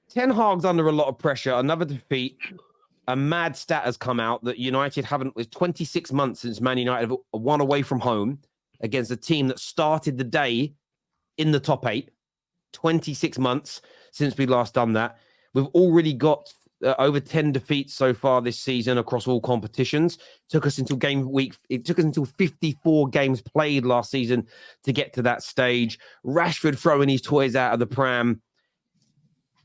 Ten Hag's under a lot of pressure. Another defeat. A mad stat has come out that United haven't, it's 26 months since Man United have won away from home against a team that started the day in the top 8. 26 months since we last done that. We've already got over 10 defeats so far this season across all competitions. It took us until 54 games played last season to get to that stage. Rashford throwing his toys out of the pram.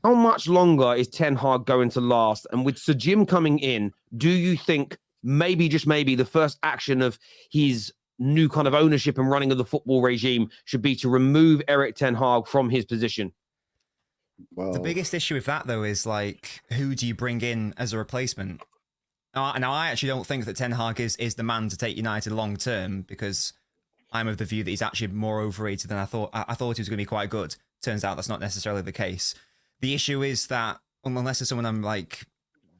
How much longer is Ten Hag going to last? And with Sir Jim coming in, do you think maybe, just maybe, the first action of his new kind of ownership and running of the football regime should be to remove Erik Ten Hag from his position? Well, the biggest issue with that, though, is like, who do you bring in as a replacement? Now, I actually don't think that Ten Hag is the man to take United long term, because I'm of the view that he's actually more overrated than I thought. I thought he was going to be quite good. Turns out that's not necessarily the case. The issue is that unless there's someone I'm like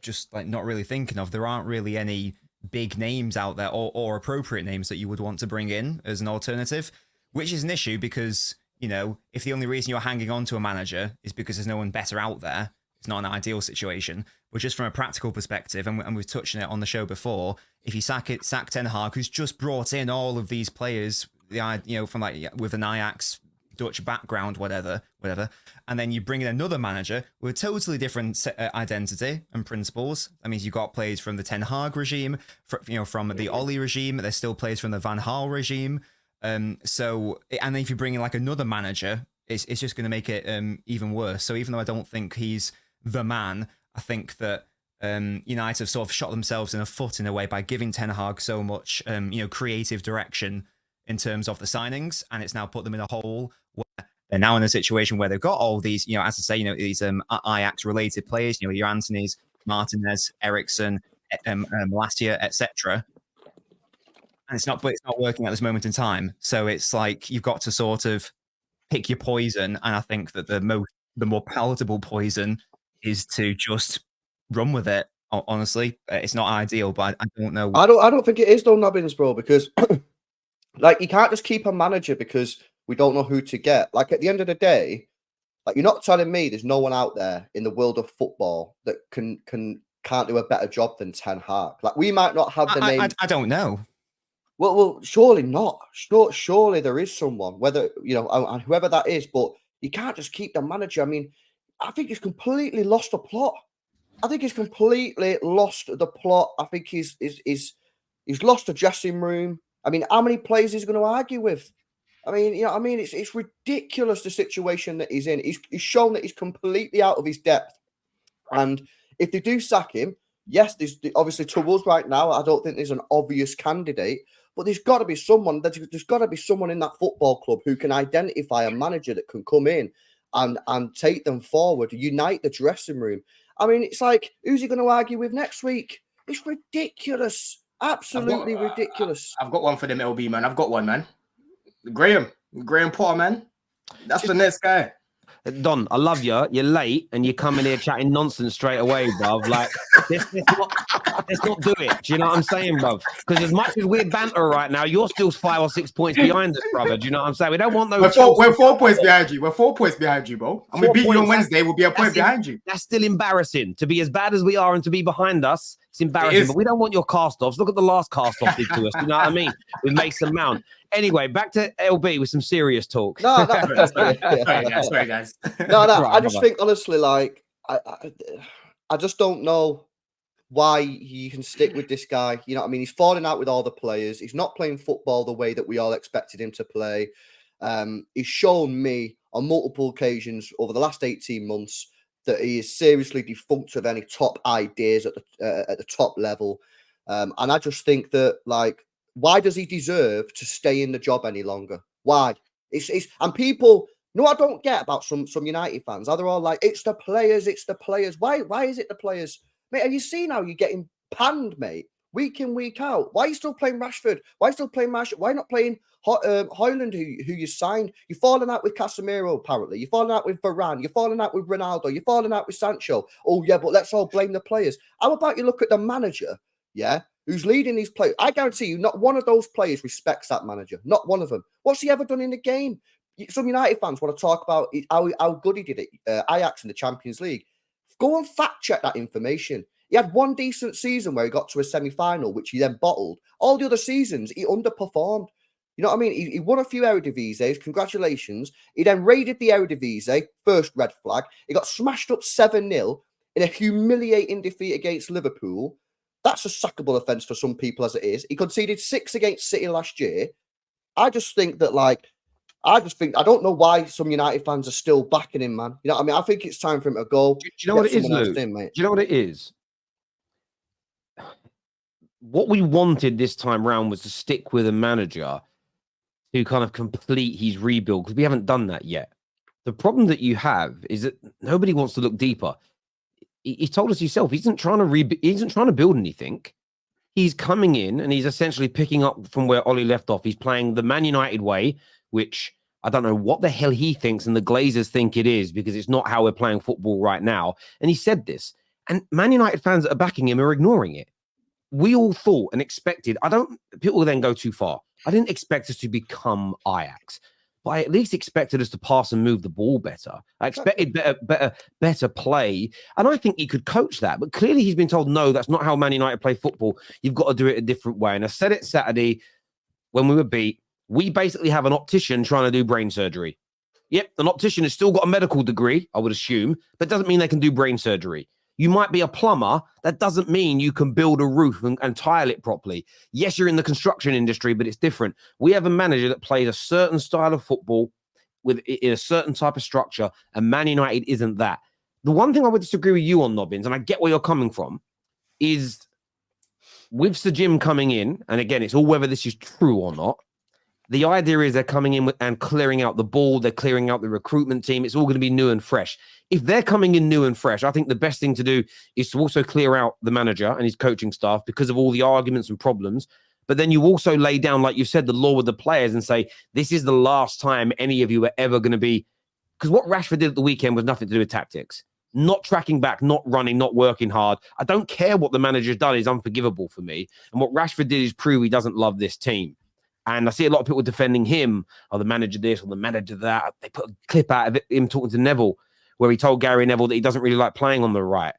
just like not really thinking of, there aren't really any big names out there or appropriate names that you would want to bring in as an alternative, which is an issue because, you know, if the only reason you're hanging on to a manager is because there's no one better out there, it's not an ideal situation. But just from a practical perspective, and we've touched on it on the show before, if you sack Ten Hag, who's just brought in all of these players, from like with an Ajax Dutch background, whatever, and then you bring in another manager with a totally different identity and principles. That means you've got players from the Ten Hag regime, from the Ollie regime. There's still players from the Van Gaal regime. And then if you bring in like another manager, it's just going to make it even worse. So even though I don't think he's the man, I think that United have sort of shot themselves in the foot in a way by giving Ten Hag so much creative direction in terms of the signings, and it's now put them in a hole where they're now in a situation where they've got all these, as I say, these Ajax-related players, your Antonys, Martinez, Eriksson, Malacia, etc. And it's not working at this moment in time. So it's like you've got to sort of pick your poison, and I think that the more palatable poison is to just run with it. Honestly, it's not ideal, but I don't know. I don't think it is though, Nobbins, bro, because like you can't just keep a manager because we don't know who to get. Like at the end of the day, like you're not telling me there's no one out there in the world of football that can't do a better job than Ten Hag. Like we might not have the name. I don't know. Well, surely not. Surely there is someone, whether and whoever that is. But you can't just keep the manager. I mean, I think he's completely lost the plot. I think he's lost the dressing room. I mean, how many players he's going to argue with? I mean, it's ridiculous the situation that he's in. He's shown that he's completely out of his depth. And if they do sack him, yes, there's obviously to us right now, I don't think there's an obvious candidate, but there's got to be someone. There's got to be someone in that football club who can identify a manager that can come in and take them forward, unite the dressing room. I mean, it's like, who's he going to argue with next week? It's ridiculous. Absolutely ridiculous. I've got one for them, LB, man. I've got one, man. Graham Potter, man. That's the next guy. Don, I love you. You're late and you come in here chatting nonsense straight away, bruv. Like, let's not do it. Do you know what I'm saying, bruv? Because as much as we're banter right now, you're still 5 or 6 points behind us, brother. Do you know what I'm saying? We don't want those. We're 4 points behind you. We're 4 points behind you, bro. And we beat you on Wednesday. We'll be a point behind you. That's still embarrassing. To be as bad as we are and to be behind us, it's embarrassing. But we don't want your cast-offs. Look at the last cast-off did to us. You know what I mean? With Mason Mount. Anyway, back to LB with some serious talk. No, sorry, guys. No. I just think honestly, like I just don't know why you can stick with this guy. You know what I mean? He's falling out with all the players. He's not playing football the way that we all expected him to play. He's shown me on multiple occasions over the last 18 months that he is seriously defunct of any top ideas at the top level. And I just think that, like, why does he deserve to stay in the job any longer? Why? And people, I don't get about some United fans. They're all like, it's the players. Why is it the players? Mate, have you seen how you're getting panned, mate? Week in, week out. Why are you still playing Rashford? Why are you still playing Rashford? Why not playing Højlund, who you signed? You're falling out with Casemiro, apparently. You're falling out with Varane. You're falling out with Ronaldo. You're falling out with Sancho. Oh, yeah, but let's all blame the players. How about you look at the manager, yeah, who's leading these players? I guarantee you, not one of those players respects that manager. Not one of them. What's he ever done in the game? Some United fans want to talk about how good he did it, Ajax in the Champions League. Go and fact check that information. He had one decent season where he got to a semi-final, which he then bottled. All the other seasons, he underperformed. You know what I mean? He won a few Eredivises. Congratulations. He then raided the Eredivisie. First red flag. He got smashed up 7-0 in a humiliating defeat against Liverpool. That's a sackable offence for some people as it is. He conceded 6 against City last year. I just think that, like, I don't know why some United fans are still backing him, man. You know what I mean? I think it's time for him to go. Do you know what it is, Lou? In, do you know what it is? What we wanted this time round was to stick with a manager to kind of complete his rebuild, because we haven't done that yet. The problem that you have is that nobody wants to look deeper. He told us himself, he isn't trying to build anything. He's coming in and he's essentially picking up from where Ollie left off. He's playing the Man United way, which I don't know what the hell he thinks and the Glazers think it is, because it's not how we're playing football right now. And he said this, and Man United fans that are backing him are ignoring it. We all thought and expected, people then go too far. I didn't expect us to become Ajax, but I at least expected us to pass and move the ball better. I expected better play. And I think he could coach that. But clearly he's been told, no, that's not how Man United play football. You've got to do it a different way. And I said it Saturday when we were beat. We basically have an optician trying to do brain surgery. Yep, an optician has still got a medical degree, I would assume, but doesn't mean they can do brain surgery. You might be a plumber. That doesn't mean you can build a roof and tile it properly. Yes, you're in the construction industry, but it's different. We have a manager that plays a certain style of football in a certain type of structure, and Man United isn't that. The one thing I would disagree with you on, Nobbins, and I get where you're coming from, is with Sir Jim coming in, and again, it's all whether this is true or not, the idea is they're coming in and clearing out the ball. They're clearing out the recruitment team. It's all going to be new and fresh. If they're coming in new and fresh, I think the best thing to do is to also clear out the manager and his coaching staff because of all the arguments and problems. But then you also lay down, like you said, the law with the players and say, this is the last time any of you are ever going to be. Because what Rashford did at the weekend was nothing to do with tactics. Not tracking back, not running, not working hard. I don't care what the manager's done is unforgivable for me. And what Rashford did is prove he doesn't love this team. And I see a lot of people defending him, or the manager this, or the manager that. They put a clip out of him talking to Neville, where he told Gary Neville that he doesn't really like playing on the right.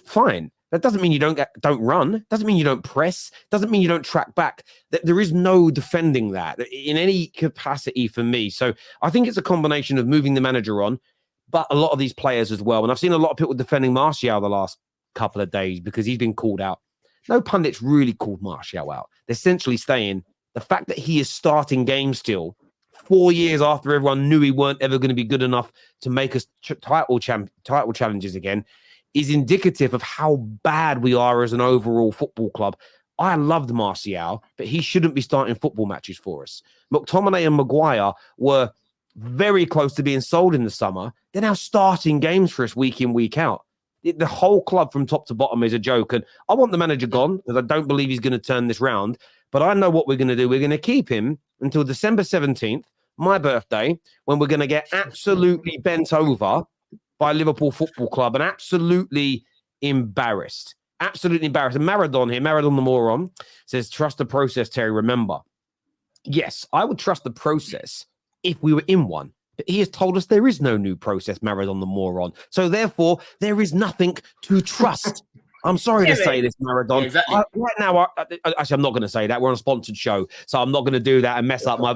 Fine. That doesn't mean you don't run. Doesn't mean you don't press. Doesn't mean you don't track back. There is no defending that in any capacity for me. So I think it's a combination of moving the manager on, but a lot of these players as well. And I've seen a lot of people defending Martial the last couple of days because he's been called out. No pundits really called Martial out. They're essentially saying the fact that he is starting games still 4 years after everyone knew he weren't ever going to be good enough to make us title challenges again is indicative of how bad we are as an overall football club. I loved Martial, but he shouldn't be starting football matches for us. McTominay and Maguire were very close to being sold in the summer. They're now starting games for us week in, week out. The whole club from top to bottom is a joke. And I want the manager gone because I don't believe he's going to turn this round. But I know what we're going to do. We're going to keep him until December 17th, my birthday, when we're going to get absolutely bent over by Liverpool Football Club and absolutely embarrassed. Absolutely embarrassed. And Maradon the moron, says, trust the process, Terry. Remember, yes, I would trust the process if we were in one. But he has told us there is no new process, Maradon the moron. So therefore, there is nothing to trust. I'm sorry to say this, Maradon. Yeah, exactly. Right now, actually, I'm not going to say that. We're on a sponsored show, so I'm not going to do that and mess up my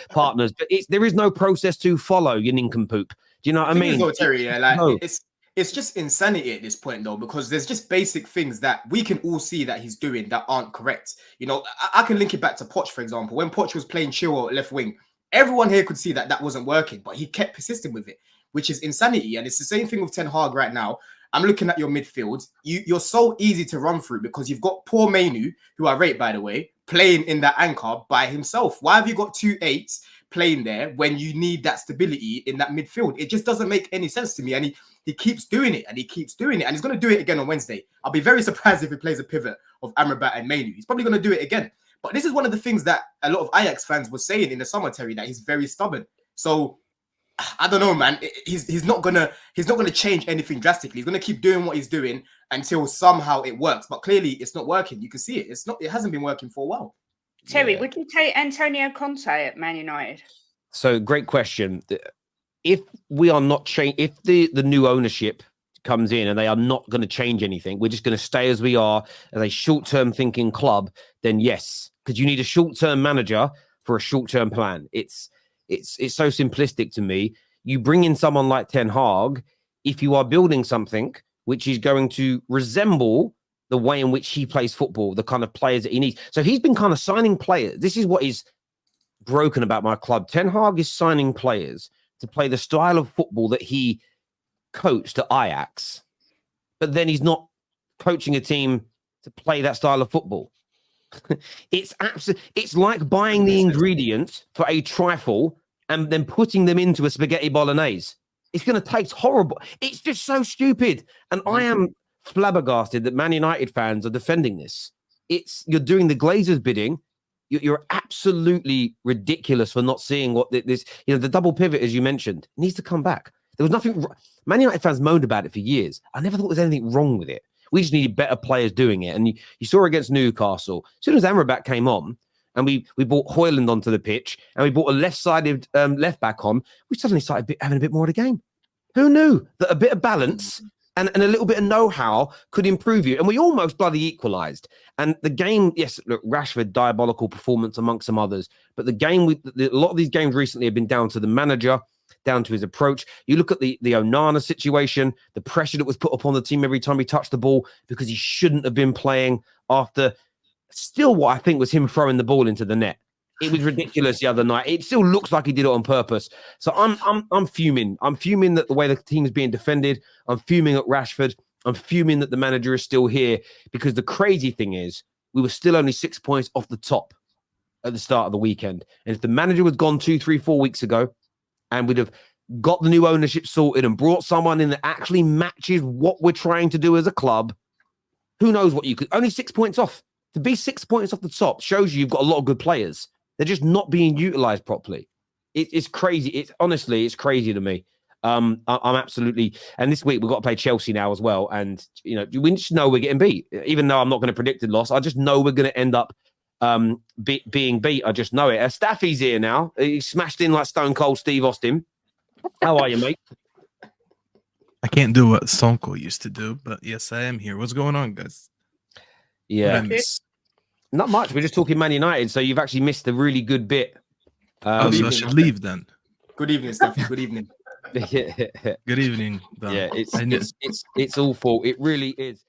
partners. But there is no process to follow, you nincompoop. Do you know what I mean? Though, Terry, yeah, like No. it's just insanity at this point, though, because there's just basic things that we can all see that he's doing that aren't correct. You know, I can link it back to Poch, for example. When Poch was playing Chilwell at left wing, everyone here could see that that wasn't working, but he kept persisting with it, which is insanity. And it's the same thing with Ten Hag right now. I'm looking at your midfield. You're so easy to run through because you've got poor Mainu, who I rate, by the way, playing in that anchor by himself. Why have you got 2 8s playing there when you need that stability in that midfield? It just doesn't make any sense to me. And he keeps doing it, and he keeps doing it. And he's going to do it again on Wednesday. I'll be very surprised if he plays a pivot of Amrabat and Mainu. He's probably going to do it again. But this is one of the things that a lot of Ajax fans were saying in the summer, Terry, that he's very stubborn. So I don't know, man. He's not gonna change anything drastically. He's gonna keep doing what he's doing until somehow it works. But clearly, it's not working. You can see it. It hasn't been working for a while. Terry, would you take Antonio Conte at Man United? So, great question. If we are not changing, if the new ownership comes in and they are not going to change anything, we're just going to stay as we are as a short-term thinking club, then yes, because you need a short-term manager for a short-term plan. It's so simplistic to me. You bring in someone like Ten Hag if you are building something which is going to resemble the way in which he plays football, the kind of players that he needs. So he's been kind of signing players. This is what is broken about my club. Ten Hag is signing players to play the style of football that he coached at Ajax, but then he's not coaching a team to play that style of football. It's like buying the ingredients for a trifle and then putting them into a spaghetti bolognese. It's going to taste horrible. It's just so stupid. And I am flabbergasted that Man United fans are defending this. You're doing the Glazers bidding. You're absolutely ridiculous for not seeing what this, the double pivot, as you mentioned, needs to come back. There was nothing. Man United fans moaned about it for years. I never thought there was anything wrong with it. We just needed better players doing it. And you saw against Newcastle, as soon as Amrabat came on, and we brought Højlund onto the pitch, and we brought a left-sided left back on, we suddenly started having a bit more of a game. Who knew that a bit of balance and a little bit of know-how could improve you? And we almost bloody equalised. And the game, yes, look, Rashford, diabolical performance amongst some others. But the game, a lot of these games recently have been down to the manager, down to his approach. You look at the Onana situation, the pressure that was put upon the team every time he touched the ball because he shouldn't have been playing after still what I think was him throwing the ball into the net. It was ridiculous the other night. It still looks like he did it on purpose. So I'm fuming. I'm fuming that the way the team is being defended. I'm fuming at Rashford. I'm fuming that the manager is still here, because the crazy thing is we were still only 6 points off the top at the start of the weekend. And if the manager was gone 2, 3, 4 weeks ago, and we'd have got the new ownership sorted and brought someone in that actually matches what we're trying to do as a club, who knows what you could. Only 6 points off. To be 6 points off the top shows you've got a lot of good players. They're just not being utilized properly. It's crazy. It's crazy to me. I'm absolutely. And this week we've got to play Chelsea now as well. And we just know we're getting beat. Even though I'm not going to predict a loss, I just know we're going to end up being beat. I just know it. Staffy's here now. He smashed in like Stone Cold Steve Austin. How are you, mate? I can't do what Stone Cold used to do, but yes, I am here. What's going on, guys? Yeah. Not much. We're just talking Man United, so you've actually missed a really good bit. So I should leave then. Good evening, Steffi. Good evening. Good evening. Yeah, it's awful. It really is.